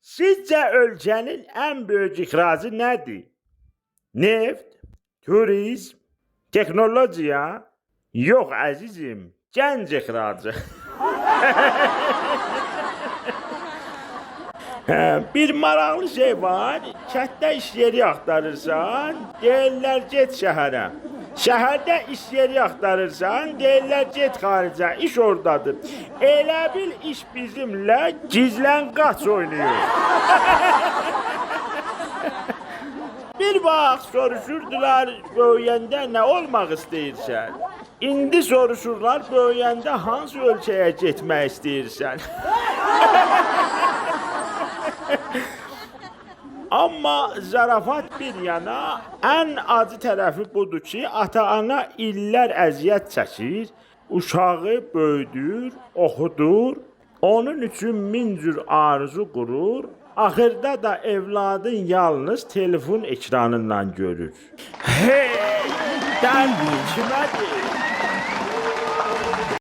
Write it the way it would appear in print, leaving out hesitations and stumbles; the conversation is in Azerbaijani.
Sizcə ölkənin ən böyük ixracı nədir? Neft, turizm, texnologiya? Yox əzizim, gənc ixracı. Bir maraqlı şey var. Kənddə iş yeri axtarırsan, deyirlər get şəhərə. Şəhərdə iş yeri axtarırsan, deyirlər get xaricə, iş oradadır. Elə bil iş bizimlə gizlən qaç oynayır. Bir vaxt soruşurdular, böyüyəndə nə olmaq istəyirsən? İndi soruşurlar, böyüyəndə hansı ölkəyə getmək istəyirsən? Amma zarafat bir yana, ən acı tərəfi budur ki, ata-ana illər əziyyət çəkir, uşağı böyüdür, oxudur, onun üçün min cür arzu qurur, axırda da evladın yalnız telefon ekranından görür. Hey, dərdi kimədir?